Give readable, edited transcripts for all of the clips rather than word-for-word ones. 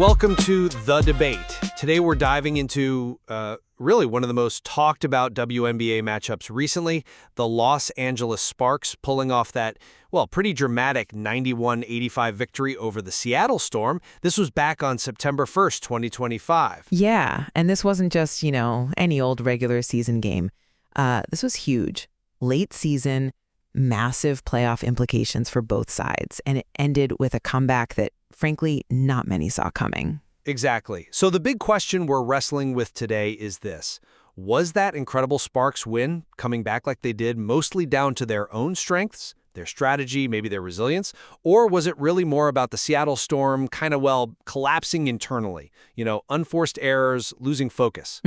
Welcome to The Debate. Today we're diving into really one of the most talked about WNBA matchups recently, the Los Angeles Sparks pulling off that, well, pretty dramatic 91-85 victory over the Seattle Storm. This was back on September 1st, 2025. Yeah, and this wasn't just, any old regular season game. This was huge. Late season, massive playoff implications for both sides, and it ended with a comeback that, frankly, not many saw coming. Exactly. So the big question we're wrestling with today is this. Was that incredible Sparks win, coming back like they did, mostly down to their own strengths, their strategy, maybe their resilience? Or was it really more about the Seattle Storm kind of, collapsing internally? Unforced errors, losing focus.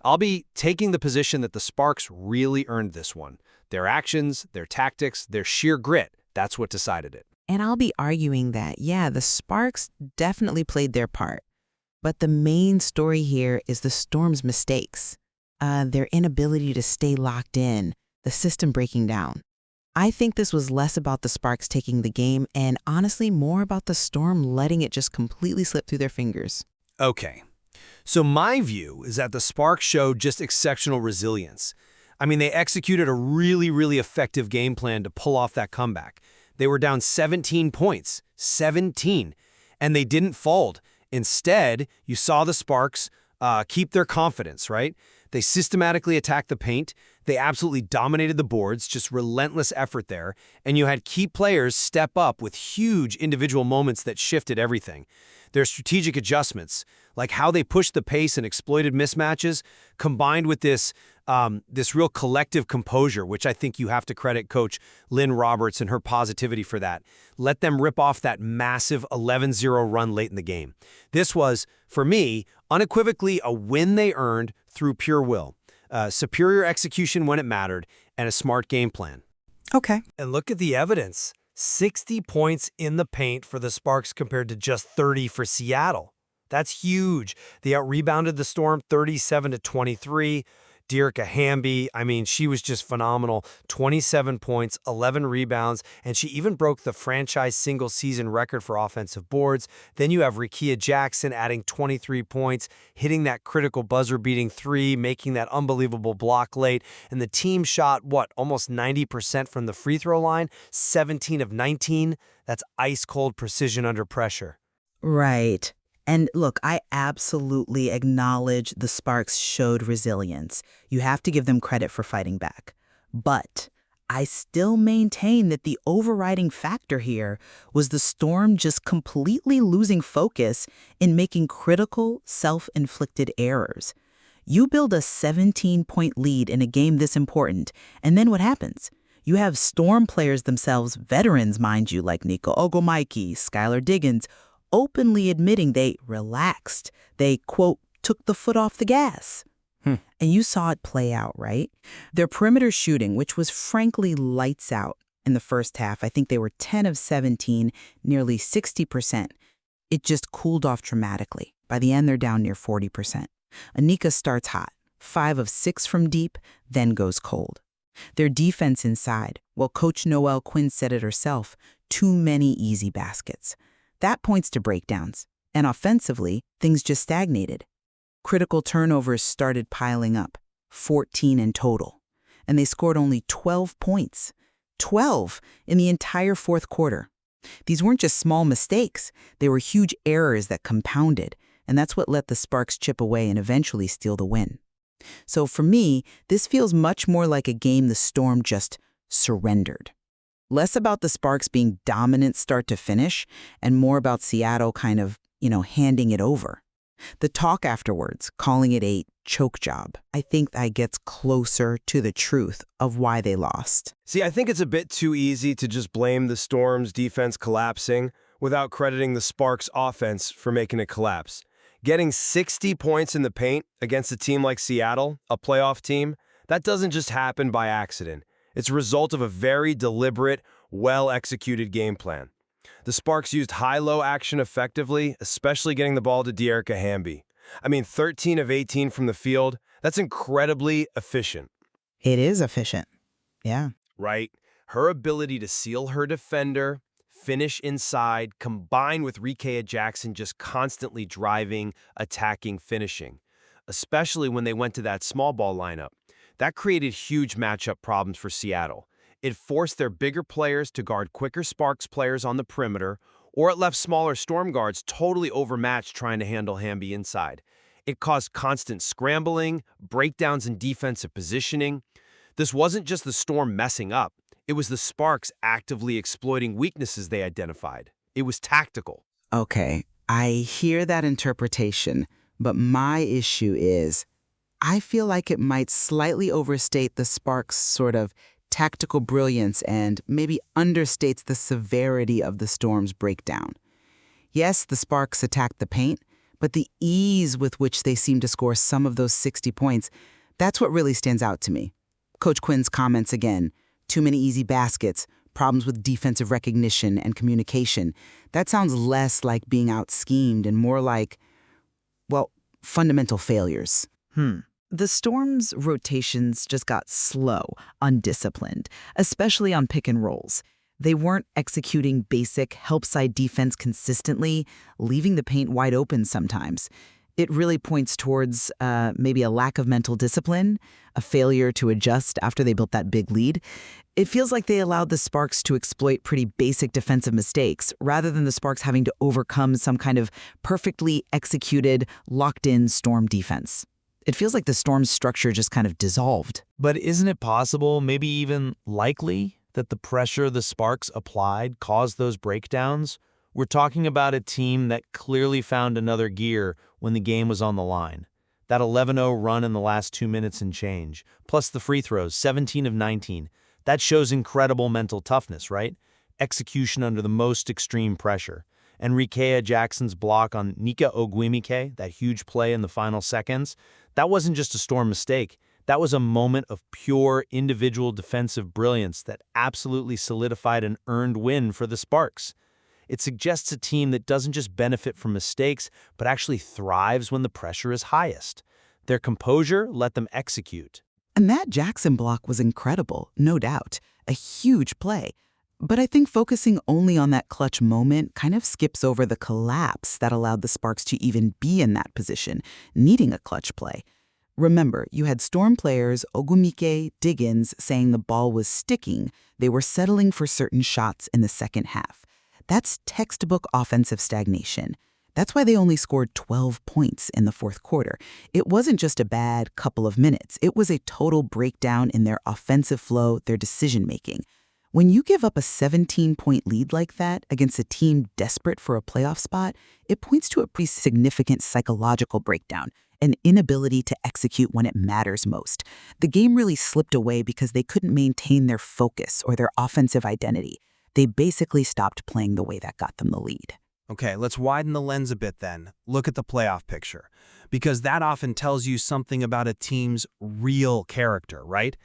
I'll be taking the position that the Sparks really earned this one. Their actions, their tactics, their sheer grit, that's what decided it. And I'll be arguing that, the Sparks definitely played their part. But the main story here is the Storm's mistakes, their inability to stay locked in, the system breaking down. I think this was less about the Sparks taking the game and honestly more about the Storm letting it just completely slip through their fingers. Okay. So my view is that the Sparks showed just exceptional resilience. They executed a really, really effective game plan to pull off that comeback. They were down 17 points, 17, and they didn't fold. Instead, you saw the Sparks keep their confidence, right? They systematically attacked the paint. They absolutely dominated the boards, just relentless effort there. And you had key players step up with huge individual moments that shifted everything. Their strategic adjustments, like how they pushed the pace and exploited mismatches, combined with this real collective composure, which I think you have to credit Coach Lynn Roberts and her positivity for that. Let them rip off that massive 11-0 run late in the game. This was, for me, unequivocally a win they earned through pure will, superior execution when it mattered, and a smart game plan. Okay. And look at the evidence. 60 points in the paint for the Sparks compared to just 30 for Seattle. That's huge. They out-rebounded the Storm 37-23. Dearica Hamby, she was just phenomenal. 27 points, 11 rebounds, and she even broke the franchise single-season record for offensive boards. Then you have Rickea Jackson adding 23 points, hitting that critical buzzer-beating three, making that unbelievable block late. And the team shot, almost 90% from the free throw line, 17 of 19. That's ice-cold precision under pressure. Right. And look, I absolutely acknowledge the Sparks showed resilience. You have to give them credit for fighting back. But I still maintain that the overriding factor here was the Storm just completely losing focus in making critical, self-inflicted errors. You build a 17-point lead in a game this important, and then what happens? You have Storm players themselves, veterans, mind you, like Nneka Ogwumike, Skylar Diggins, openly admitting they relaxed. They, quote, took the foot off the gas. And you saw it play out, right? Their perimeter shooting, which was frankly lights out in the first half, I think they were 10 of 17, nearly 60%. It just cooled off dramatically. By the end, they're down near 40%. Nneka starts hot, 5 of 6 from deep, then goes cold. Their defense inside, well, Coach Noelle Quinn said it herself, too many easy baskets. That points to breakdowns. And offensively, things just stagnated. Critical turnovers started piling up, 14 in total. And they scored only 12 points. 12 in the entire fourth quarter. These weren't just small mistakes. They were huge errors that compounded. And that's what let the Sparks chip away and eventually steal the win. So for me, this feels much more like a game the Storm just surrendered. Less about the Sparks being dominant start to finish, and more about Seattle kind of, handing it over. The talk afterwards, calling it a choke job, I think that gets closer to the truth of why they lost. See, I think it's a bit too easy to just blame the Storm's defense collapsing without crediting the Sparks' offense for making it collapse. Getting 60 points in the paint against a team like Seattle, a playoff team, that doesn't just happen by accident. It's a result of a very deliberate, well-executed game plan. The Sparks used high-low action effectively, especially getting the ball to Dearica Hamby. 13 of 18 from the field, that's incredibly efficient. It is efficient. Yeah. Right? Her ability to seal her defender, finish inside, combined with Rickea Jackson just constantly driving, attacking, finishing, especially when they went to that small ball lineup. That created huge matchup problems for Seattle. It forced their bigger players to guard quicker Sparks players on the perimeter, or it left smaller Storm guards totally overmatched trying to handle Hamby inside. It caused constant scrambling, breakdowns in defensive positioning. This wasn't just the Storm messing up. It was the Sparks actively exploiting weaknesses they identified. It was tactical. Okay, I hear that interpretation, but my issue is I feel like it might slightly overstate the Sparks' sort of tactical brilliance and maybe understates the severity of the Storm's breakdown. Yes, the Sparks attacked the paint, but the ease with which they seem to score some of those 60 points, that's what really stands out to me. Coach Quinn's comments again, too many easy baskets, problems with defensive recognition and communication. That sounds less like being out-schemed and more like, well, fundamental failures. The Storm's rotations just got slow, undisciplined, especially on pick and rolls. They weren't executing basic help-side defense consistently, leaving the paint wide open sometimes. It really points towards maybe a lack of mental discipline, a failure to adjust after they built that big lead. It feels like they allowed the Sparks to exploit pretty basic defensive mistakes, rather than the Sparks having to overcome some kind of perfectly executed, locked-in Storm defense. It feels like the Storm's structure just kind of dissolved. But isn't it possible, maybe even likely, that the pressure the Sparks applied caused those breakdowns? We're talking about a team that clearly found another gear when the game was on the line. That 11-0 run in the last 2 minutes and change, plus the free throws, 17 of 19. That shows incredible mental toughness, right? Execution under the most extreme pressure. And Rickea Jackson's block on Nneka Ogwumike, that huge play in the final seconds, that wasn't just a Storm mistake. That was a moment of pure individual defensive brilliance that absolutely solidified an earned win for the Sparks. It suggests a team that doesn't just benefit from mistakes, but actually thrives when the pressure is highest. Their composure let them execute. And that Jackson block was incredible, no doubt. A huge play. But I think focusing only on that clutch moment kind of skips over the collapse that allowed the Sparks to even be in that position, needing a clutch play. Remember, you had Storm players Ogwumike, Diggins saying the ball was sticking. They were settling for certain shots in the second half. That's textbook offensive stagnation. That's why they only scored 12 points in the fourth quarter. It wasn't just a bad couple of minutes. It was a total breakdown in their offensive flow, their decision-making. When you give up a 17-point lead like that against a team desperate for a playoff spot, it points to a pretty significant psychological breakdown, an inability to execute when it matters most. The game really slipped away because they couldn't maintain their focus or their offensive identity. They basically stopped playing the way that got them the lead. Okay, let's widen the lens a bit then. Look at the playoff picture, because that often tells you something about a team's real character, right?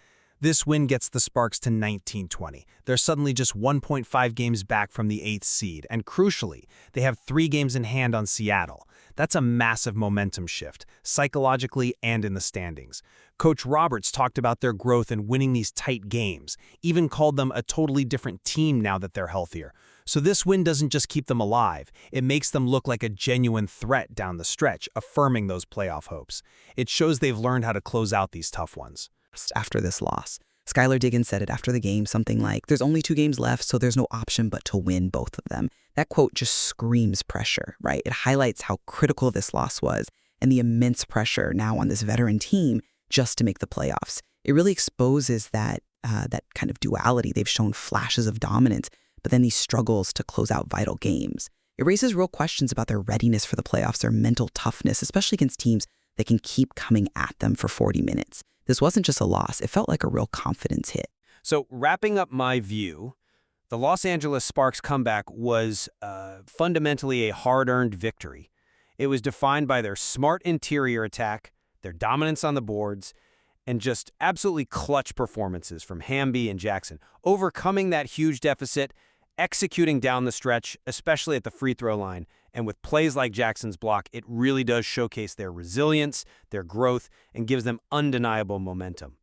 This win gets the Sparks to 19-20. They're suddenly just 1.5 games back from the 8th seed, and crucially, they have 3 games in hand on Seattle. That's a massive momentum shift, psychologically and in the standings. Coach Roberts talked about their growth in winning these tight games, even called them a totally different team now that they're healthier. So this win doesn't just keep them alive, it makes them look like a genuine threat down the stretch, affirming those playoff hopes. It shows they've learned how to close out these tough ones. After this loss, Skylar Diggins said it after the game, something like, "There's only 2 games left, so there's no option but to win both of them." That quote just screams pressure, right? It highlights how critical this loss was and the immense pressure now on this veteran team just to make the playoffs. It really exposes that kind of duality. They've shown flashes of dominance, but then these struggles to close out vital games. It raises real questions about their readiness for the playoffs, their mental toughness, especially against teams that can keep coming at them for 40 minutes. This wasn't just a loss. It felt like a real confidence hit. So wrapping up my view, the Los Angeles Sparks comeback was fundamentally a hard-earned victory. It was defined by their smart interior attack, their dominance on the boards, and just absolutely clutch performances from Hamby and Jackson, overcoming that huge deficit, executing down the stretch, especially at the free throw line. And with plays like Jackson's block, it really does showcase their resilience, their growth, and gives them undeniable momentum.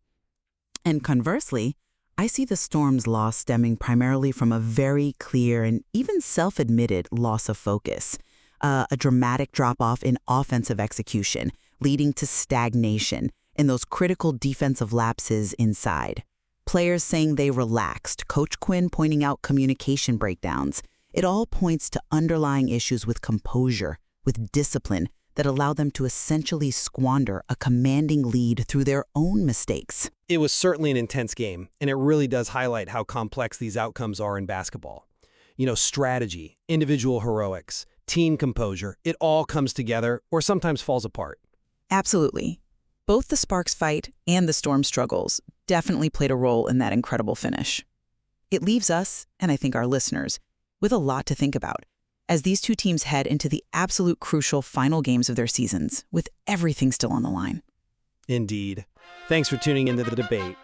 And conversely, I see the Storm's loss stemming primarily from a very clear and even self-admitted loss of focus, a dramatic drop-off in offensive execution, leading to stagnation and those critical defensive lapses inside. Players saying they relaxed, Coach Quinn pointing out communication breakdowns. It all points to underlying issues with composure, with discipline, that allow them to essentially squander a commanding lead through their own mistakes. It was certainly an intense game, and it really does highlight how complex these outcomes are in basketball. You know, strategy, individual heroics, team composure, it all comes together or sometimes falls apart. Absolutely. Both the Sparks fight and the Storm struggles definitely played a role in that incredible finish. It leaves us, and I think our listeners, with a lot to think about as these two teams head into the absolute crucial final games of their seasons, with everything still on the line. Indeed. Thanks for tuning into the debate.